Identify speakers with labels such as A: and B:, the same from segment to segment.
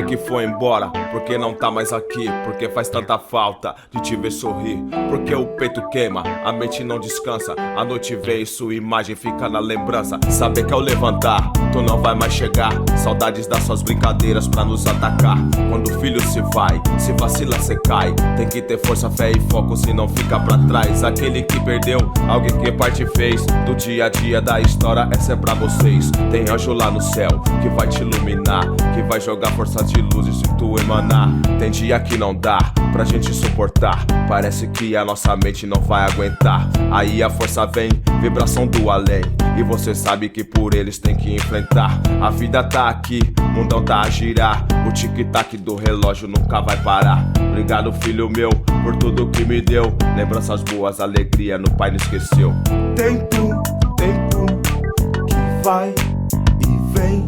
A: que foi embora? Porque não tá mais aqui? Porque faz tanta falta de te ver sorrir? Porque o peito queima, a mente não descansa. A noite vem e sua imagem fica na lembrança. Saber que ao levantar, tu não vai mais chegar. Saudades das suas brincadeiras pra nos atacar. Quando o filho se vai, se vacila cê cai. Tem que ter força, fé e foco, se não fica pra trás. Aquele que perdeu, alguém que parte fez. Do dia a dia da história, essa é pra vocês. Tem anjo lá no céu, que vai te iluminar, que vai jogar força de luzes se tu emanar. Tem dia que não dá pra gente suportar, parece que a nossa mente não vai aguentar. Aí a força vem, vibração do além, e você sabe que por eles tem que enfrentar. A vida tá aqui, mundão tá a girar, o tic-tac do relógio nunca vai parar. Obrigado filho meu, por tudo que me deu, lembranças boas, alegria no pai não esqueceu.
B: Tempo que vai e vem,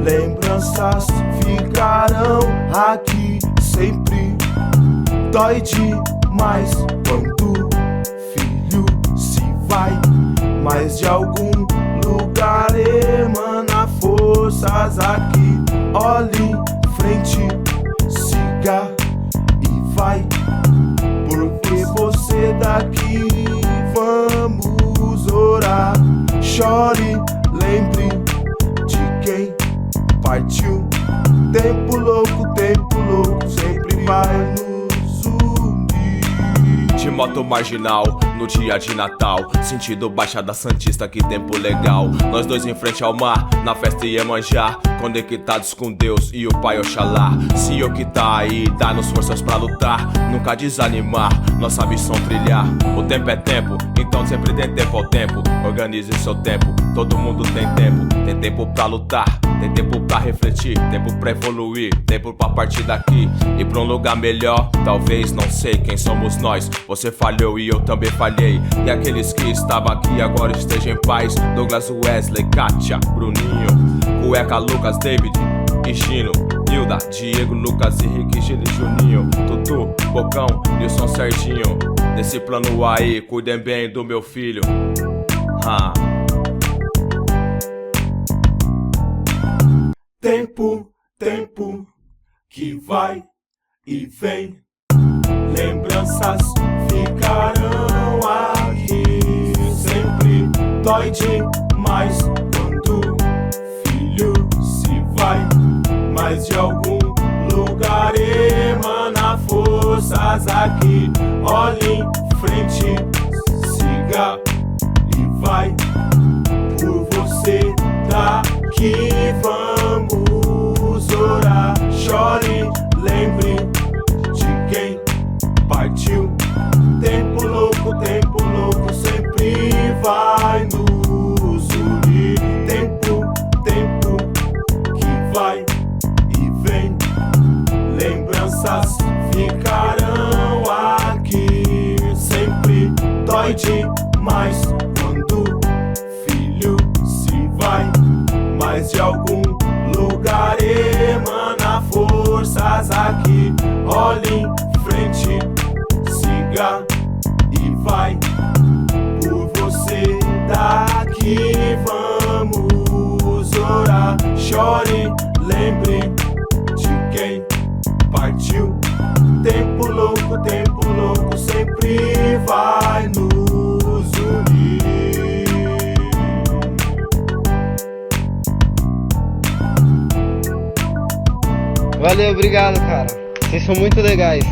B: lembranças ficarão aqui sempre. Dói demais quando filho se vai, mas de algum lugar emana forças aqui. Olhe em frente, siga e vai, porque você daqui. Vamos orar, chore, lembre de quem partiu. Tempo louco sempre vai nos unir.
A: De moto marginal, no dia de Natal, sentido Baixada Santista, que tempo legal. Nós dois em frente ao mar, na festa Iemanjá, conectados com Deus e o Pai Oxalá. Senhor que tá aí, dá-nos forças pra lutar, nunca desanimar, nossa missão trilhar. O tempo é tempo, então sempre tem tempo ao tempo. Organize seu tempo, todo mundo tem tempo. Tem tempo pra lutar, tem tempo pra refletir, tempo pra evoluir, tempo pra partir daqui e pra um lugar melhor. Talvez, não sei quem somos nós, você falhou e eu também falhei. E aqueles que estavam aqui agora estejam em paz. Douglas, Wesley, Kátia, Bruninho, Cueca, Lucas, David e Gino, Hilda, Diego, Lucas, Henrique, Gino e Juninho, Tutu, Bocão, Nilson, Serginho. Desse plano aí, cuidem bem do meu filho.
B: Tempo que vai e vem, lembranças ficarão aqui sempre. Dói demais quando filho se vai, mas de algum lugar emana forças aqui. Olhe em frente, siga e vai, por você daqui. Vamos orar, chore, lembre de quem partiu. Tempo louco sempre vai nos unir. Tempo que vai e vem, lembranças ficarão aqui sempre. Dói demais quando filho se vai, mas de algum lugar emana forças aqui. Olhe em frente, siga e vai, por você daqui. Vamos orar, chore, lembre de quem partiu. Tempo louco sempre vai nos unir.
C: Valeu, obrigado, cara. Vocês são muito legais.